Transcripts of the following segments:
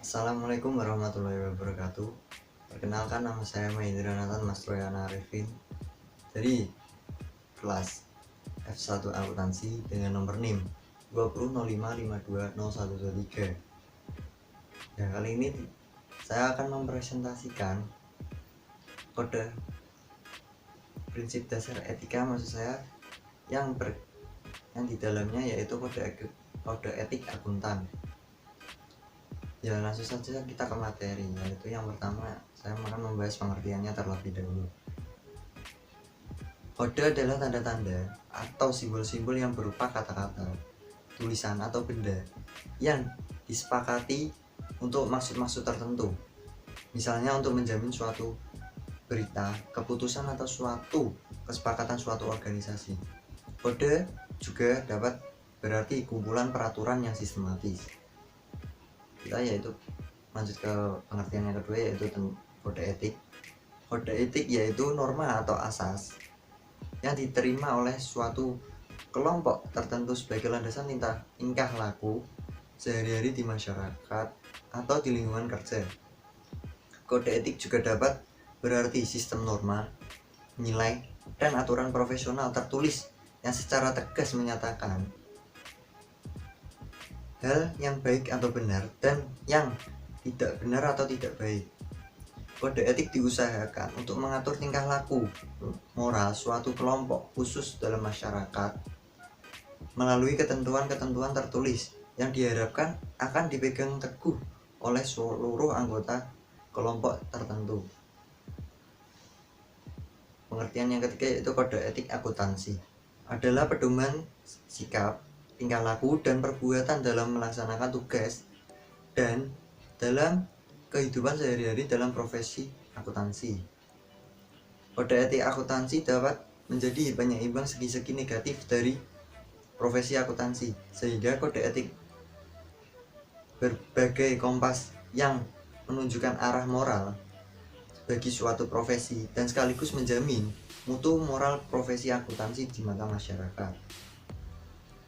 Assalamualaikum warahmatullahi wabarakatuh. Perkenalkan, nama saya Mahendra Nathan Mas Troyana Arifin dari kelas F1 Akuntansi dengan nomor NIM 2005520123. Ya, kali ini saya akan mempresentasikan kode prinsip dasar etika, maksud saya yang di dalamnya yaitu kode etik akuntan. Ya, langsung saja kita ke materi, yaitu yang pertama saya akan membahas pengertiannya terlebih dahulu. Kode adalah tanda-tanda atau simbol-simbol yang berupa kata-kata, tulisan atau benda yang disepakati untuk maksud-maksud tertentu. Misalnya untuk menjamin suatu berita, keputusan atau suatu kesepakatan suatu organisasi. Kode juga dapat berarti kumpulan peraturan yang sistematis. Kita yaitu lanjut ke pengertian yang kedua, yaitu kode etik. Kode etik yaitu norma atau asas yang diterima oleh suatu kelompok tertentu sebagai landasan tingkah laku sehari-hari di masyarakat atau di lingkungan kerja. Kode etik juga dapat berarti sistem norma, nilai, dan aturan profesional tertulis yang secara tegas menyatakan hal yang baik atau benar dan yang tidak benar atau tidak baik. Kode etik diusahakan untuk mengatur tingkah laku moral suatu kelompok khusus dalam masyarakat melalui ketentuan-ketentuan tertulis yang diharapkan akan dipegang teguh oleh seluruh anggota kelompok tertentu. Pengertian yang ketiga yaitu kode etik akuntansi adalah pedoman sikap, tingkah laku, dan perbuatan dalam melaksanakan tugas dan dalam kehidupan sehari-hari dalam profesi akuntansi. Kode etik akuntansi dapat menjadi penyeimbang segi-segi negatif dari profesi akuntansi, sehingga kode etik berbagai kompas yang menunjukkan arah moral bagi suatu profesi dan sekaligus menjamin mutu moral profesi akuntansi di mata masyarakat.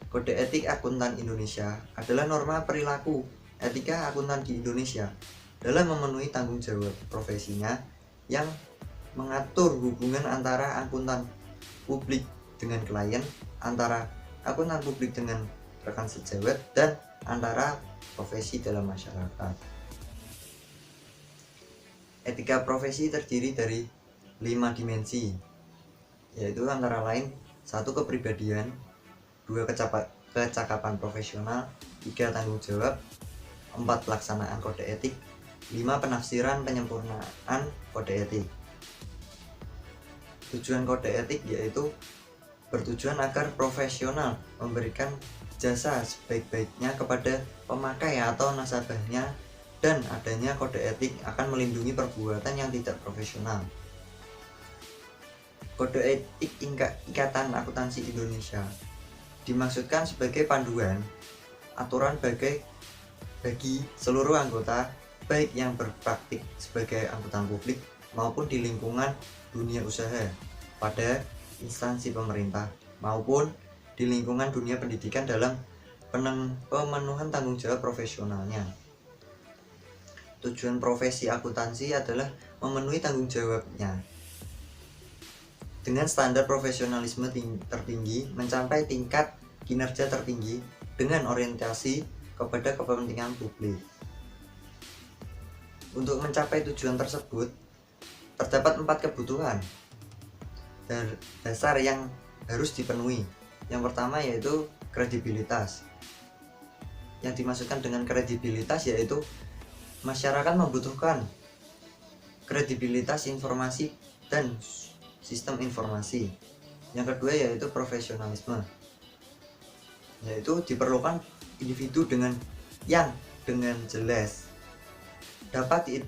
Kode etik akuntan Indonesia adalah norma perilaku etika akuntan di Indonesia dalam memenuhi tanggung jawab profesinya yang mengatur hubungan antara akuntan publik dengan klien, antara akuntan publik dengan rekan sejawat, dan antara profesi dalam masyarakat. Etika profesi terdiri dari 5 dimensi, yaitu antara lain 1. Kepribadian, 2. Kecakapan profesional, 3. Tanggung jawab, 4. Pelaksanaan kode etik, 5. Penafsiran penyempurnaan kode etik. Tujuan kode etik yaitu bertujuan agar profesional memberikan jasa sebaik-baiknya kepada pemakai atau nasabahnya, dan adanya kode etik akan melindungi perbuatan yang tidak profesional. Kode etik Ikatan Akuntansi Indonesia dimaksudkan sebagai panduan aturan bagi seluruh anggota, baik yang berpraktik sebagai akuntan publik maupun di lingkungan dunia usaha, pada instansi pemerintah maupun di lingkungan dunia pendidikan dalam pemenuhan tanggung jawab profesionalnya. Tujuan profesi akuntansi adalah memenuhi tanggung jawabnya dengan standar profesionalisme tertinggi, mencapai tingkat kinerja tertinggi dengan orientasi kepada kepentingan publik. Untuk mencapai tujuan tersebut, terdapat 4 kebutuhan dasar yang harus dipenuhi. Yang pertama yaitu kredibilitas. Yang dimaksudkan dengan kredibilitas yaitu masyarakat membutuhkan kredibilitas informasi dan sistem informasi. Yang kedua yaitu profesionalisme, yaitu diperlukan individu yang dengan jelas dapat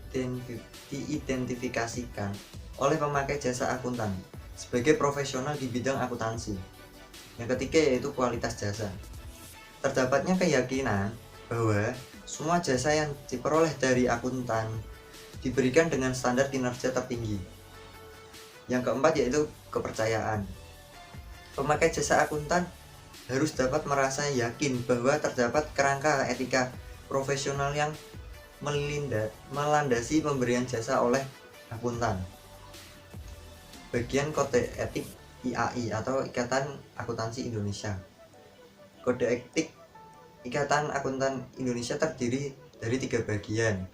diidentifikasikan oleh pemakai jasa akuntan sebagai profesional di bidang akuntansi. Yang ketiga yaitu kualitas jasa. Terdapatnya keyakinan bahwa semua jasa yang diperoleh dari akuntan diberikan dengan standar kinerja tertinggi. Yang keempat yaitu kepercayaan. Pemakai jasa akuntan harus dapat merasa yakin bahwa terdapat kerangka etika profesional yang melandasi pemberian jasa oleh akuntan. Bagian kode etik IAI atau Ikatan Akuntansi Indonesia. Kode etik Ikatan Akuntan Indonesia terdiri dari 3 bagian,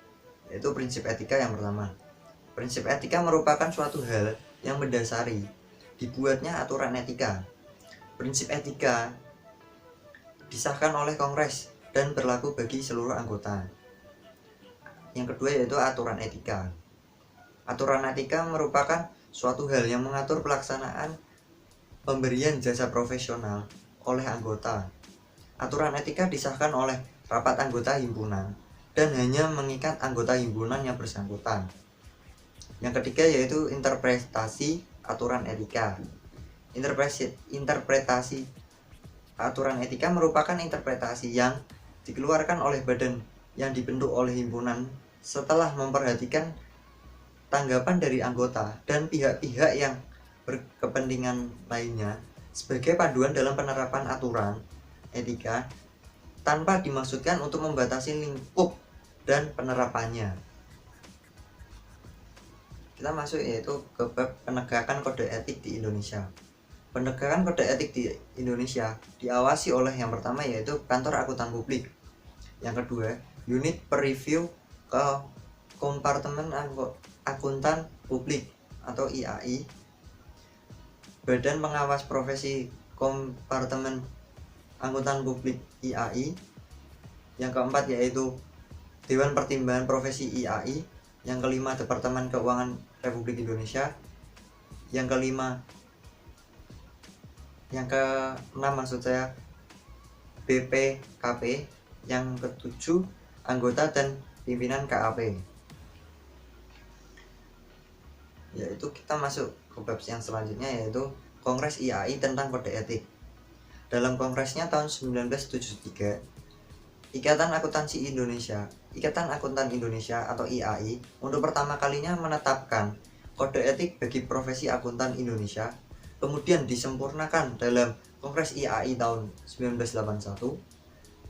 yaitu prinsip etika yang pertama. Prinsip etika merupakan suatu hal yang mendasari dibuatnya aturan etika. Prinsip etika disahkan oleh Kongres dan berlaku bagi seluruh anggota. Yang kedua yaitu aturan etika. Aturan etika merupakan suatu hal yang mengatur pelaksanaan pemberian jasa profesional oleh anggota. Aturan etika disahkan oleh rapat anggota himpunan dan hanya mengikat anggota himpunan yang bersangkutan. Yang ketiga yaitu interpretasi aturan etika. Interpretasi aturan etika merupakan interpretasi yang dikeluarkan oleh badan yang dibentuk oleh himpunan setelah memperhatikan tanggapan dari anggota dan pihak-pihak yang berkepentingan lainnya sebagai panduan dalam penerapan aturan etika tanpa dimaksudkan untuk membatasi lingkup dan penerapannya. Kita masuk yaitu ke bab penegakan kode etik di Indonesia. Penegakan kode etik di Indonesia diawasi oleh yang pertama yaitu Kantor Akuntan Publik. Yang kedua, Unit Perreview Kompartemen Akuntan Publik atau IAI, Badan Pengawas Profesi Kompartemen Akuntan Publik IAI. Yang keempat yaitu Dewan Pertimbangan Profesi IAI. Yang kelima, Departemen Keuangan Republik Indonesia. Yang keenam maksud saya BPKP. Yang ketujuh, anggota dan pimpinan KAP. Yaitu kita masuk ke bab yang selanjutnya yaitu Kongres IAI tentang kode etik. Dalam kongresnya tahun 1973, Ikatan Akuntansi Indonesia, Ikatan Akuntan Indonesia atau IAI untuk pertama kalinya menetapkan kode etik bagi profesi akuntan Indonesia, kemudian disempurnakan dalam Kongres IAI tahun 1981,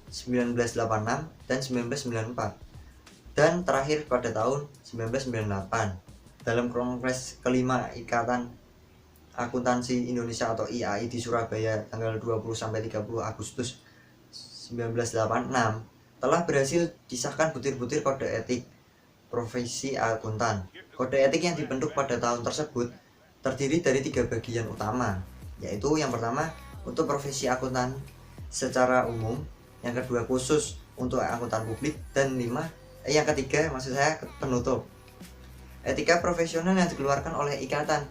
1986, dan 1994, dan terakhir pada tahun 1998 dalam Kongres kelima Ikatan Akuntansi Indonesia atau IAI di Surabaya tanggal 20-30 Agustus 1986 telah berhasil disahkan butir-butir kode etik profesi akuntan. Kode etik yang dibentuk pada tahun tersebut terdiri dari 3 bagian utama, yaitu yang pertama untuk profesi akuntan secara umum, yang kedua khusus untuk akuntan publik, dan yang ketiga maksud saya penutup. Etika profesional yang dikeluarkan oleh Ikatan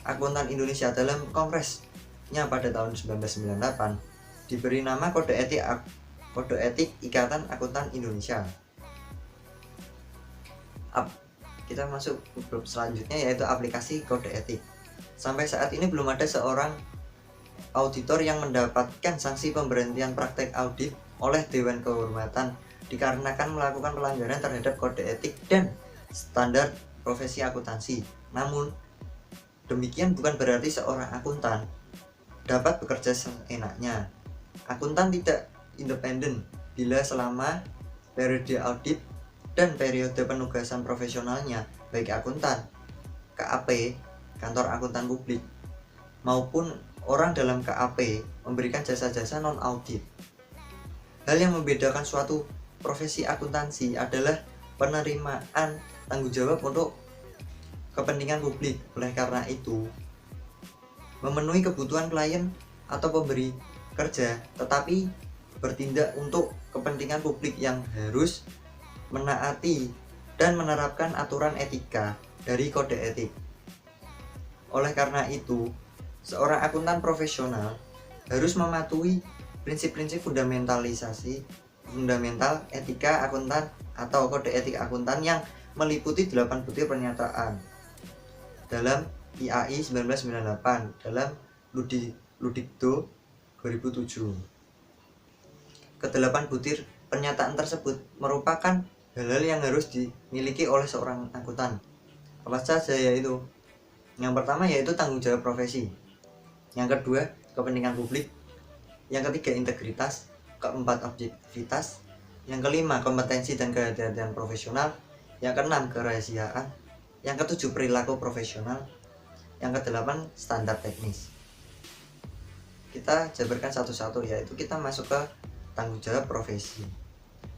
Akuntan Indonesia dalam kongresnya pada tahun 1998 diberi nama Kode Etik Ikatan Akuntan Indonesia. Kita masuk ke bab selanjutnya yaitu aplikasi kode etik. Sampai saat ini belum ada seorang auditor yang mendapatkan sanksi pemberhentian praktek audit oleh Dewan Kehormatan dikarenakan melakukan pelanggaran terhadap kode etik dan standar profesi akuntansi. Namun demikian bukan berarti seorang akuntan dapat bekerja seenaknya. Akuntan tidak independen bila selama periode audit dan periode penugasan profesionalnya, baik akuntan, KAP, kantor akuntan publik, maupun orang dalam KAP memberikan jasa-jasa non-audit. Hal yang membedakan suatu profesi akuntansi adalah penerimaan tanggung jawab untuk kepentingan publik. Oleh karena itu, memenuhi kebutuhan klien atau pemberi kerja, tetapi bertindak untuk kepentingan publik yang harus menaati dan menerapkan aturan etika dari kode etik. Oleh karena itu, seorang akuntan profesional harus mematuhi prinsip-prinsip fundamental etika akuntan atau kode etik akuntan yang meliputi 8 butir pernyataan dalam IAI 1998 dalam Ludikdo 2007. Ke-8 butir pernyataan tersebut merupakan hal-hal yang harus dimiliki oleh seorang akuntan. Apa saja yaitu? Yang pertama yaitu tanggung jawab profesi. Yang kedua, kepentingan publik. Yang ketiga, integritas. Keempat, objektivitas. Yang kelima, kompetensi dan kehati-hatian profesional. Yang keenam, kerahasiaan. Yang ketujuh, perilaku profesional. Yang kedelapan, standar teknis. Kita jabarkan satu-satu, yaitu kita masuk ke tanggung jawab profesi.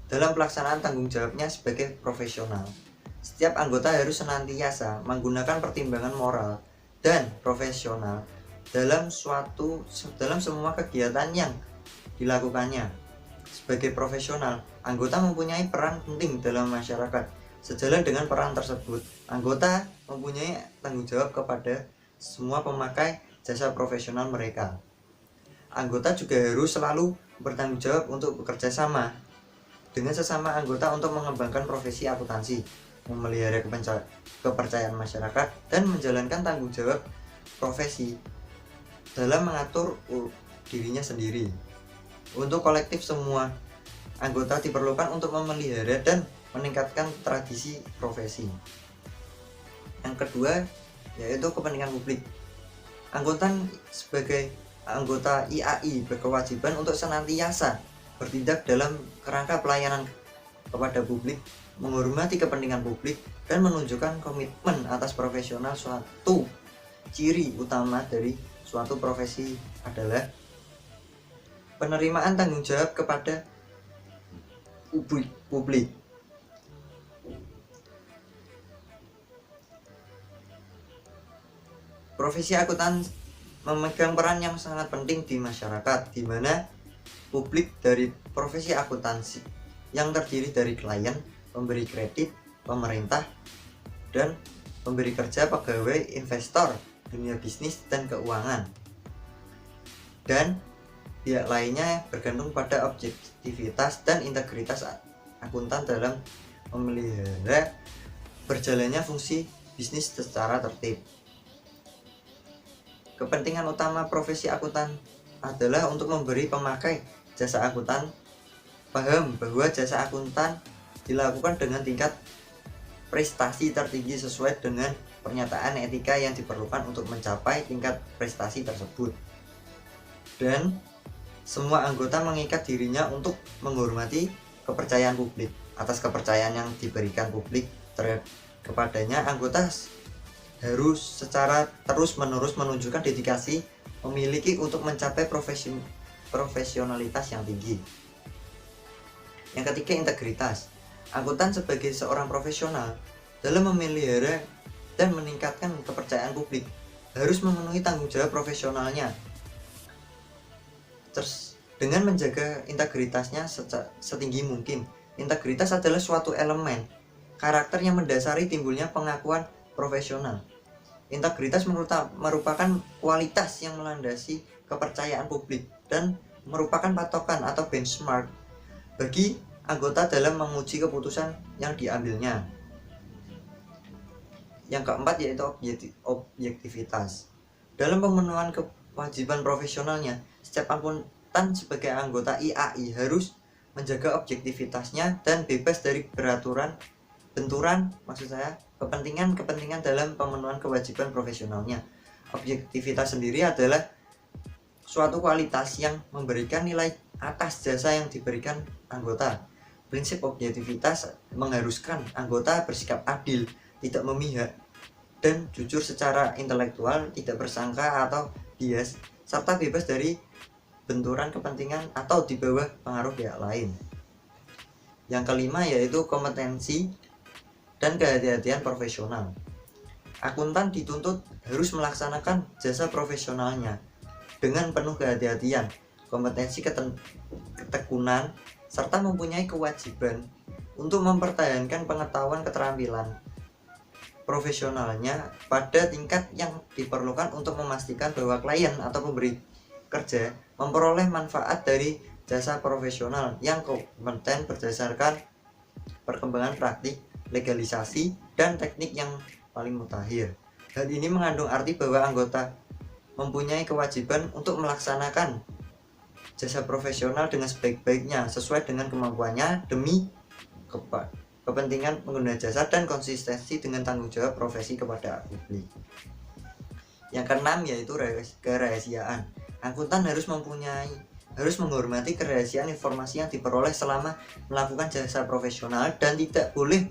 Dalam pelaksanaan tanggung jawabnya sebagai profesional, setiap anggota harus senantiasa menggunakan pertimbangan moral dan profesional dalam semua kegiatan yang dilakukannya. Sebagai profesional, anggota mempunyai peran penting dalam masyarakat. Sejalan dengan peran tersebut, anggota mempunyai tanggung jawab kepada semua pemakai jasa profesional mereka. Anggota juga harus selalu bertanggung jawab untuk bekerja sama dengan sesama anggota untuk mengembangkan profesi akuntansi, memelihara kepercayaan masyarakat, dan menjalankan tanggung jawab profesi dalam mengatur dirinya sendiri. Untuk kolektif, semua anggota diperlukan untuk memelihara dan meningkatkan tradisi profesi. Yang kedua, yaitu kepentingan publik. Anggota sebagai anggota IAI berkewajiban untuk senantiasa bertindak dalam kerangka pelayanan kepada publik, menghormati kepentingan publik, dan menunjukkan komitmen atas profesional. Suatu ciri utama dari suatu profesi adalah penerimaan tanggung jawab kepada publik. Profesi akuntan memegang peran yang sangat penting di masyarakat, di mana publik dari profesi akuntansi yang terdiri dari klien, pemberi kredit, pemerintah, dan pemberi kerja, pegawai, investor, dunia bisnis dan keuangan, dan pihak lainnya bergantung pada objektivitas dan integritas akuntan dalam memelihara berjalannya fungsi bisnis secara tertib. Kepentingan utama profesi akuntan adalah untuk memberi pemakai jasa akuntan paham bahwa jasa akuntan dilakukan dengan tingkat prestasi tertinggi sesuai dengan pernyataan etika yang diperlukan untuk mencapai tingkat prestasi tersebut. Dan semua anggota mengikat dirinya untuk menghormati kepercayaan publik. Atas kepercayaan yang diberikan publik kepadanya, anggota harus secara terus-menerus menunjukkan dedikasi memiliki untuk mencapai profesionalitas yang tinggi. Yang ketiga, integritas. Akuntan sebagai seorang profesional dalam memelihara dan meningkatkan kepercayaan publik harus memenuhi tanggung jawab profesionalnya. Terus, dengan menjaga integritasnya setinggi mungkin. Integritas adalah suatu elemen karakter yang mendasari timbulnya pengakuan profesional. Integritas merupakan kualitas yang melandasi kepercayaan publik dan merupakan patokan atau benchmark bagi anggota dalam menguji keputusan yang diambilnya. Yang keempat, yaitu objektivitas. Dalam pemenuhan kewajiban profesionalnya, setiap akuntan sebagai anggota IAI harus menjaga objektivitasnya dan bebas dari benturan kepentingan dalam pemenuhan kewajiban profesionalnya. Objektivitas sendiri adalah suatu kualitas yang memberikan nilai atas jasa yang diberikan anggota. Prinsip objektivitas mengharuskan anggota bersikap adil, tidak memihak, dan jujur secara intelektual, tidak bersangka atau bias, serta bebas dari benturan kepentingan atau di bawah pengaruh pihak lain. Yang kelima, yaitu kompetensi dan kehati-hatian profesional. Akuntan dituntut harus melaksanakan jasa profesionalnya dengan penuh kehati-hatian, kompetensi, ketekunan, serta mempunyai kewajiban untuk mempertahankan pengetahuan keterampilan profesionalnya pada tingkat yang diperlukan untuk memastikan bahwa klien atau pemberi kerja memperoleh manfaat dari jasa profesional yang kompeten berdasarkan perkembangan praktik, legalisasi, dan teknik yang paling mutakhir. Hal ini mengandung arti bahwa anggota mempunyai kewajiban untuk melaksanakan jasa profesional dengan sebaik-baiknya sesuai dengan kemampuannya demi kepentingan pengguna jasa dan konsistensi dengan tanggung jawab profesi kepada publik. Yang keenam, yaitu kerahasiaan. Akuntan harus mempunyai harus menghormati kerahasiaan informasi yang diperoleh selama melakukan jasa profesional dan tidak boleh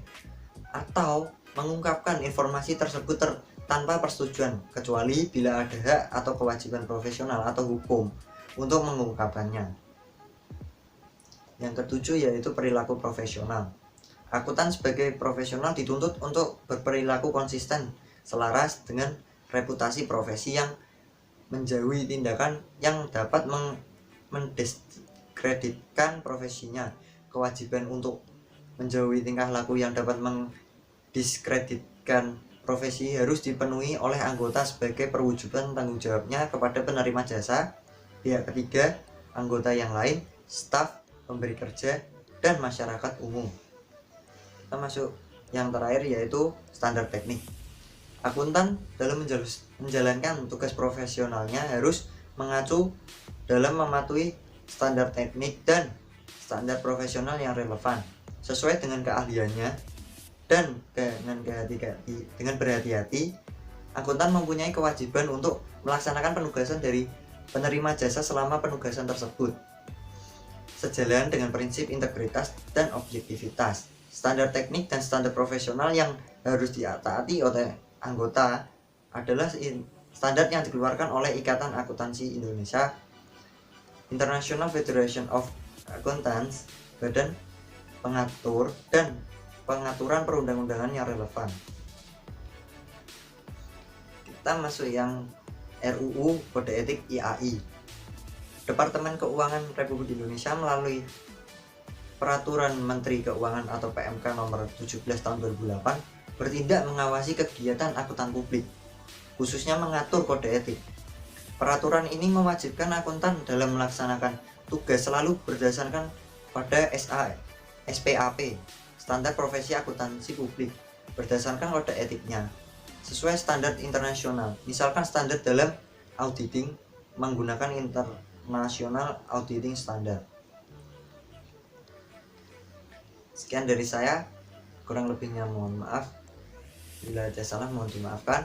atau mengungkapkan informasi tersebut tanpa persetujuan, kecuali bila ada hak atau kewajiban profesional atau hukum untuk mengungkapkannya. Yang ketujuh yaitu perilaku profesional. Akuntan sebagai profesional dituntut untuk berperilaku konsisten selaras dengan reputasi profesi yang menjauhi tindakan yang dapat mendiskreditkan profesinya. Kewajiban untuk menjauhi tingkah laku yang dapat mendiskreditkan profesi harus dipenuhi oleh anggota sebagai perwujudan tanggung jawabnya kepada penerima jasa, pihak ketiga, anggota yang lain, staf, pemberi kerja, dan masyarakat umum. Kita masuk yang terakhir yaitu standar teknik. Akuntan dalam menjalankan tugas profesionalnya harus mengacu dalam mematuhi standar teknik dan standar profesional yang relevan sesuai dengan keahliannya, dan dengan berhati-hati. Akuntan mempunyai kewajiban untuk melaksanakan penugasan dari penerima jasa selama penugasan tersebut sejalan dengan prinsip integritas dan objektivitas. Standar teknik dan standar profesional yang harus ditaati oleh anggota adalah standar yang dikeluarkan oleh Ikatan Akuntansi Indonesia, International Federation of Accountants, badan pengatur dan pengaturan perundang-undangan yang relevan. Kita masuk yang RUU Kode Etik IAI. Departemen Keuangan Republik Indonesia melalui Peraturan Menteri Keuangan atau PMK nomor 17 tahun 2008 bertindak mengawasi kegiatan akuntan publik, khususnya mengatur kode etik. Peraturan ini mewajibkan akuntan dalam melaksanakan tugas selalu berdasarkan pada SPAP, standar profesi akuntansi publik, berdasarkan kode etiknya sesuai standar internasional, misalkan standar dalam auditing menggunakan International Auditing Standard. Sekian dari saya, kurang lebihnya mohon maaf. Bila ada salah mohon dimaafkan.